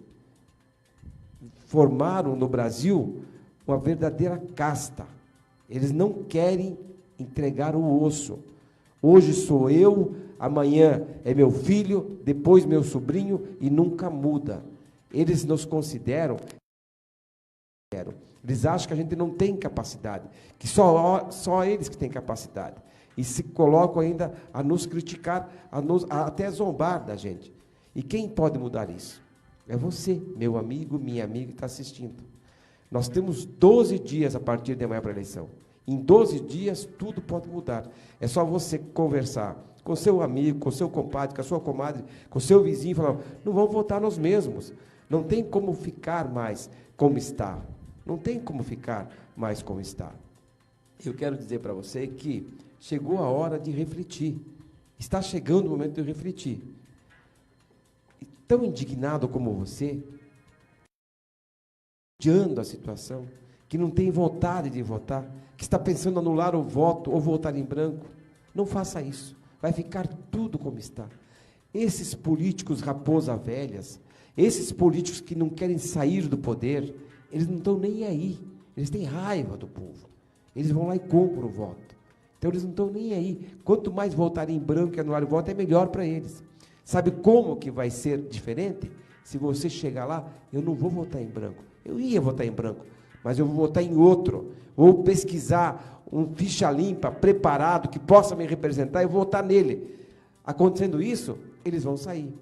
Formaram no Brasil uma verdadeira casta. Eles não querem entregar o osso. Hoje sou eu, amanhã é meu filho, depois meu sobrinho, e nunca muda. Eles nos consideram. Eles acham que a gente não tem capacidade, que só eles que têm capacidade. E se colocam ainda a nos criticar, a até zombar da gente. E quem pode mudar isso? É você, meu amigo, minha amiga que está assistindo. Nós temos 12 dias a partir de amanhã para a eleição. Em 12 dias, tudo pode mudar. É só você conversar com seu amigo, com seu compadre, com a sua comadre, com seu vizinho, e falar, não vamos votar nós mesmos. Não tem como ficar mais como está. Não tem como ficar mais como está. Eu quero dizer para você que chegou a hora de refletir. Está chegando o momento de refletir. E tão indignado como você, odiando a situação, que não tem vontade de votar, que está pensando em anular o voto ou votar em branco, não faça isso. Vai ficar tudo como está. Esses políticos raposa velhas, esses políticos que não querem sair do poder, eles não estão nem aí. Eles têm raiva do povo. Eles vão lá e compram o voto. Então, eles não estão nem aí. Quanto mais votarem em branco e anular o voto, é melhor para eles. Sabe como que vai ser diferente? Se você chegar lá, eu não vou votar em branco. Eu ia votar em branco, mas eu vou votar em outro. Vou pesquisar um ficha limpa, preparado, que possa me representar, e vou votar nele. Acontecendo isso, eles vão sair.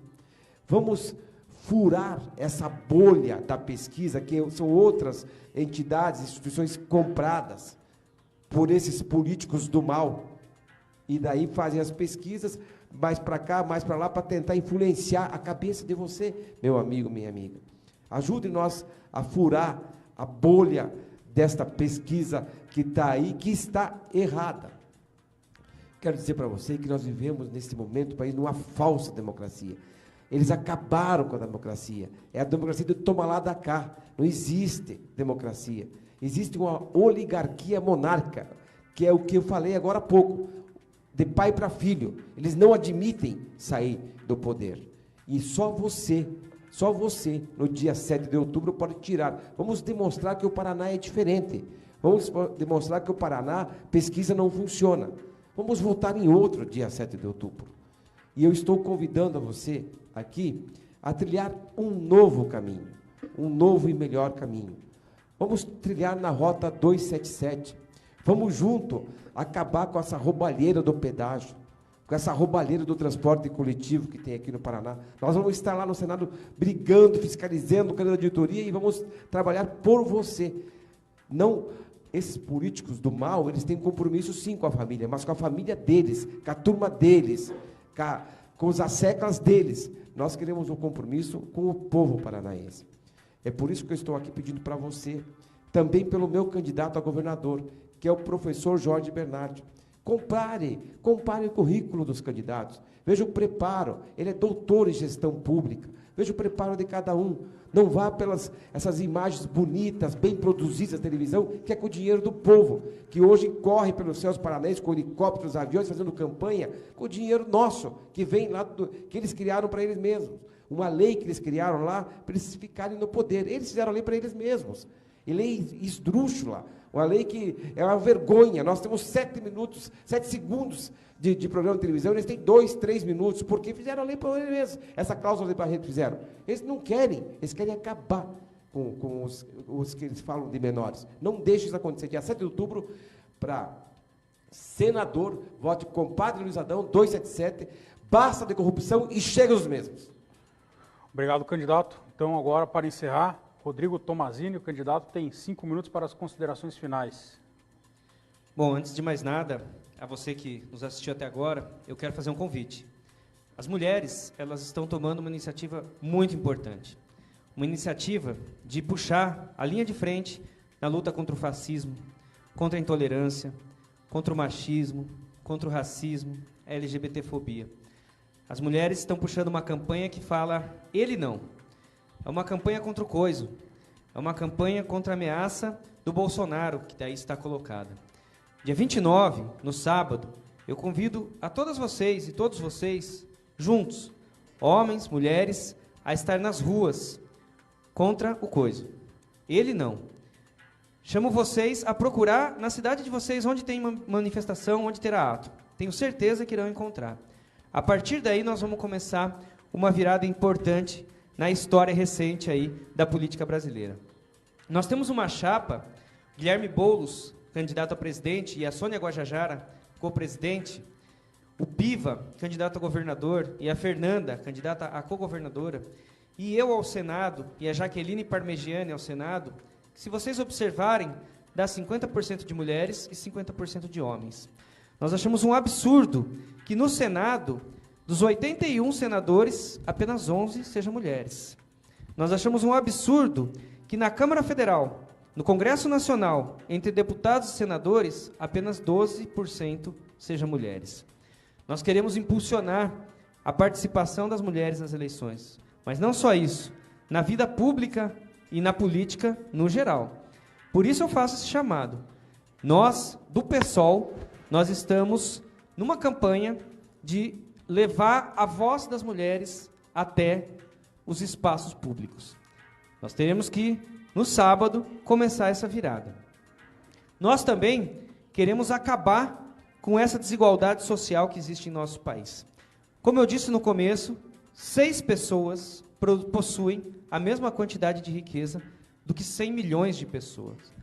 Vamos furar essa bolha da pesquisa, que são outras entidades, instituições compradas por esses políticos do mal. E daí fazem as pesquisas, mais para cá, mais para lá, para tentar influenciar a cabeça de você, meu amigo, minha amiga. Ajude nós a furar a bolha desta pesquisa que está aí, que está errada. Quero dizer para você que nós vivemos, nesse momento, país, numa falsa democracia. Eles acabaram com a democracia. É a democracia do toma lá da cá. Não existe democracia. Existe uma oligarquia monarca, que é o que eu falei agora há pouco, de pai para filho. Eles não admitem sair do poder. E só você, no dia 7 de outubro, pode tirar. Vamos demonstrar que o Paraná é diferente. Vamos demonstrar que o Paraná, pesquisa não funciona. Vamos votar em outro dia 7 de outubro. E eu estou convidando a você aqui a trilhar um novo caminho, um novo e melhor caminho. Vamos trilhar na rota 277. Vamos junto acabar com essa roubalheira do pedágio, com essa roubalheira do transporte coletivo que tem aqui no Paraná. Nós vamos estar lá no Senado brigando, fiscalizando, fazendo auditoria, e vamos trabalhar por você. Não esses políticos do mal, eles têm compromisso sim com a família, mas com a família deles, com a turma deles, com os asseclas deles. Nós queremos um compromisso com o povo paranaense. É por isso que eu estou aqui pedindo para você, também pelo meu candidato a governador, que é o professor Jorge Bernardi. Compare o currículo dos candidatos, veja o preparo, ele é doutor em gestão pública, veja o preparo de cada um. Não vá pelas essas imagens bonitas, bem produzidas na televisão, que é com o dinheiro do povo, que hoje corre pelos céus paranaenses com helicópteros, aviões, fazendo campanha, com o dinheiro nosso, que vem lá, que eles criaram para eles mesmos. Uma lei que eles criaram lá, para eles ficarem no poder. Eles fizeram a lei para eles mesmos. E lei esdrúxula, uma lei que é uma vergonha. Nós temos 7 segundos de programa de televisão, eles têm 2, 3 minutos, porque fizeram a lei para eles mesmos. Essa cláusula de barreira fizeram. Eles não querem, eles querem acabar com os que eles falam de menores. Não deixe isso acontecer. Dia 7 de outubro, para senador, vote compadre Luiz Adão, 277, basta de corrupção e chega os mesmos. Obrigado, candidato. Então, agora, para encerrar, Rodrigo Tomazini, o candidato, tem 5 minutos para as considerações finais. Bom, antes de mais nada, a você que nos assistiu até agora, eu quero fazer um convite. As mulheres, elas estão tomando uma iniciativa muito importante. Uma iniciativa de puxar a linha de frente na luta contra o fascismo, contra a intolerância, contra o machismo, contra o racismo, a LGBTfobia. As mulheres estão puxando uma campanha que fala, ele não. É uma campanha contra o coiso. É uma campanha contra a ameaça do Bolsonaro, que daí está colocada. Dia 29, no sábado, eu convido a todas vocês e todos vocês, juntos, homens, mulheres, a estar nas ruas contra o coiso. Ele não. Chamo vocês a procurar na cidade de vocês onde tem manifestação, onde terá ato. Tenho certeza que irão encontrar. A partir daí, nós vamos começar uma virada importante na história recente aí da política brasileira. Nós temos uma chapa, Guilherme Boulos, candidato a presidente, e a Sônia Guajajara, co-presidente, o Piva, candidato a governador, e a Fernanda, candidata a co-governadora, e eu ao Senado, e a Jaqueline Parmegiani ao Senado, que, se vocês observarem, dá 50% de mulheres e 50% de homens. Nós achamos um absurdo que no Senado, dos 81 senadores, apenas 11 sejam mulheres. Nós achamos um absurdo que na Câmara Federal, no Congresso Nacional, entre deputados e senadores, apenas 12% sejam mulheres. Nós queremos impulsionar a participação das mulheres nas eleições. Mas não só isso, na vida pública e na política no geral. Por isso eu faço esse chamado. Nós, do PSOL, nós estamos numa campanha de levar a voz das mulheres até os espaços públicos. Nós teremos que, no sábado, começar essa virada. Nós também queremos acabar com essa desigualdade social que existe em nosso país. Como eu disse no começo, 6 pessoas possuem a mesma quantidade de riqueza do que 100 milhões de pessoas.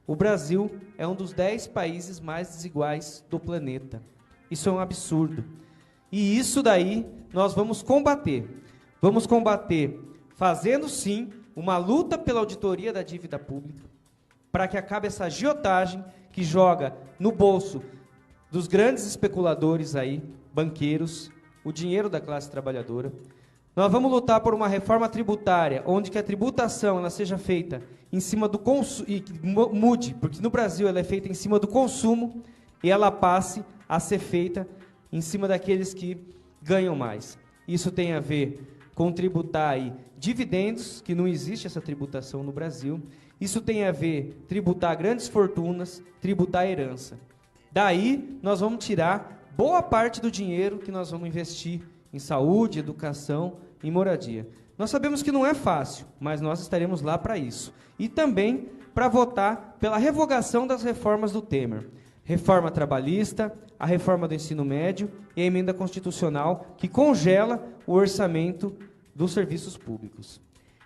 O Brasil é um dos 10 países mais desiguais do planeta. Isso é um absurdo. E isso daí nós vamos combater. Vamos combater fazendo, sim, uma luta pela auditoria da dívida pública, para que acabe essa agiotagem que joga no bolso dos grandes especuladores aí, banqueiros, o dinheiro da classe trabalhadora. Nós vamos lutar por uma reforma tributária, onde que a tributação ela seja feita em cima do consumo, e mude, porque no Brasil ela é feita em cima do consumo, e ela passe a ser feita em cima daqueles que ganham mais. Isso tem a ver com tributar aí dividendos, que não existe essa tributação no Brasil. Isso tem a ver tributar grandes fortunas, tributar herança. Daí nós vamos tirar boa parte do dinheiro que nós vamos investir em saúde, educação e moradia. Nós sabemos que não é fácil, mas nós estaremos lá para isso. E também para votar pela revogação das reformas do Temer. Reforma trabalhista, a reforma do ensino médio e a emenda constitucional que congela o orçamento dos serviços públicos.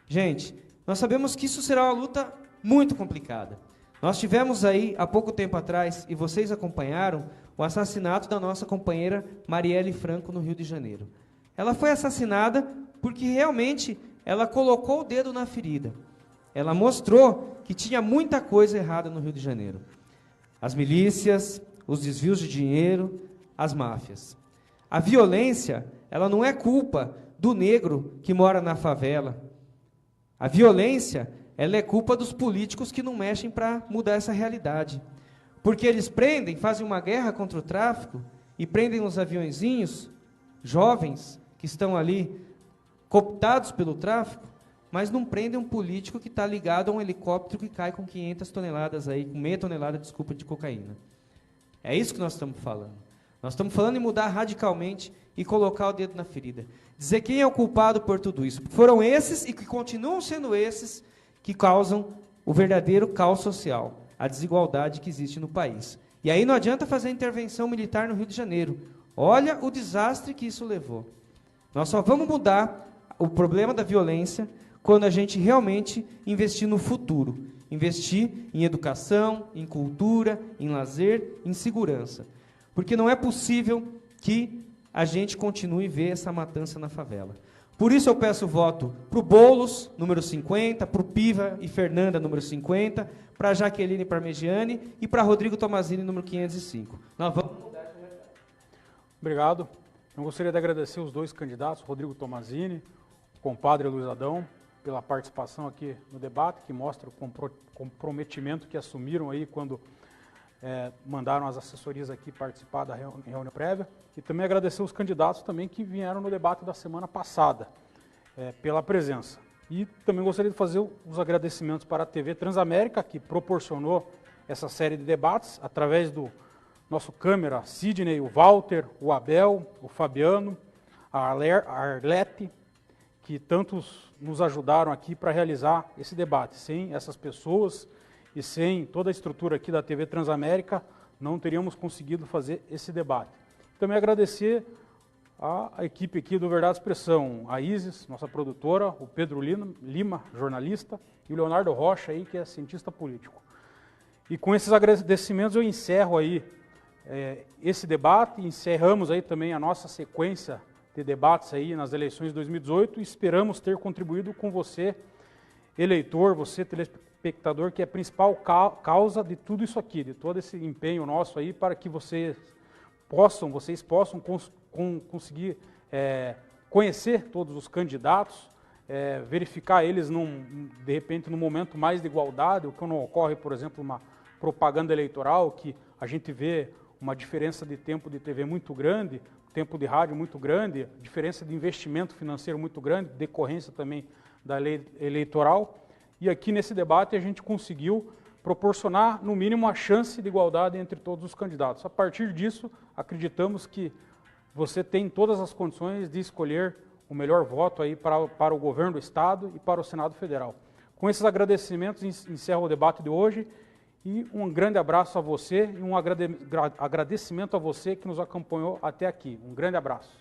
Gente, nós sabemos que isso será uma luta muito complicada. Nós tivemos aí, há pouco tempo atrás, e vocês acompanharam, o assassinato da nossa companheira Marielle Franco no Rio de Janeiro. Ela foi assassinada porque realmente ela colocou o dedo na ferida. ela mostrou que tinha muita coisa errada no Rio de Janeiro. As milícias, os desvios de dinheiro, as máfias. A violência, ela não é culpa do negro que mora na favela. A violência, ela é culpa dos políticos que não mexem para mudar essa realidade. Porque eles prendem, fazem uma guerra contra o tráfico e prendem nos aviõezinhos jovens que estão ali cooptados pelo tráfico, mas não prendem um político que está ligado a um helicóptero que cai com 500 toneladas aí, com meia tonelada, desculpa, de cocaína. É isso que nós estamos falando. Nós estamos falando em mudar radicalmente e colocar o dedo na ferida. Dizer quem é o culpado por tudo isso. Foram esses e que continuam sendo esses que causam o verdadeiro caos social, a desigualdade que existe no país. E aí não adianta fazer intervenção militar no Rio de Janeiro. Olha o desastre que isso levou. Nós só vamos mudar o problema da violência quando a gente realmente investir no futuro. Investir em educação, em cultura, em lazer, em segurança. Porque não é possível que a gente continue a ver essa matança na favela. Por isso eu peço voto para o Boulos, número 50, para o Piva e Fernanda, número 50, para a Jaqueline Parmegiani e para Rodrigo Tomazini, número 505. Nós vamos mudar essa realidade. Obrigado. Eu gostaria de agradecer os dois candidatos, Rodrigo Tomazini, o compadre Luiz Adão, pela participação aqui no debate, que mostra o comprometimento que assumiram aí quando mandaram as assessorias aqui participar da reunião prévia, e também agradecer os candidatos também que vieram no debate da semana passada, pela presença. E também gostaria de fazer os agradecimentos para a TV Transamérica, que proporcionou essa série de debates, através do nosso câmera Sidney, o Walter, o Abel, o Fabiano, a Arlete, que tantos nos ajudaram aqui para realizar esse debate. Sem essas pessoas e sem toda a estrutura aqui da TV Transamérica, não teríamos conseguido fazer esse debate. Também agradecer a equipe aqui do Verdade Expressão, a Isis, nossa produtora, o Pedro Lima, jornalista, e o Leonardo Rocha, aí, que é cientista político. E com esses agradecimentos eu encerro aí esse debate, encerramos aí também a nossa sequência de debates aí nas eleições de 2018 e esperamos ter contribuído com você, eleitor, você telespectador, que é a principal causa de tudo isso aqui, de todo esse empenho nosso aí, para que vocês possam conseguir conhecer todos os candidatos, verificar eles, de repente, num momento mais de igualdade, o que não ocorre, por exemplo, uma propaganda eleitoral, que a gente vê uma diferença de tempo de TV muito grande, tempo de rádio muito grande, diferença de investimento financeiro muito grande, decorrência também da lei eleitoral. E aqui nesse debate a gente conseguiu proporcionar, no mínimo, a chance de igualdade entre todos os candidatos. A partir disso, acreditamos que você tem todas as condições de escolher o melhor voto aí para o governo do Estado e para o Senado Federal. Com esses agradecimentos, encerro o debate de hoje e um grande abraço a você e um agradecimento a você que nos acompanhou até aqui. Um grande abraço.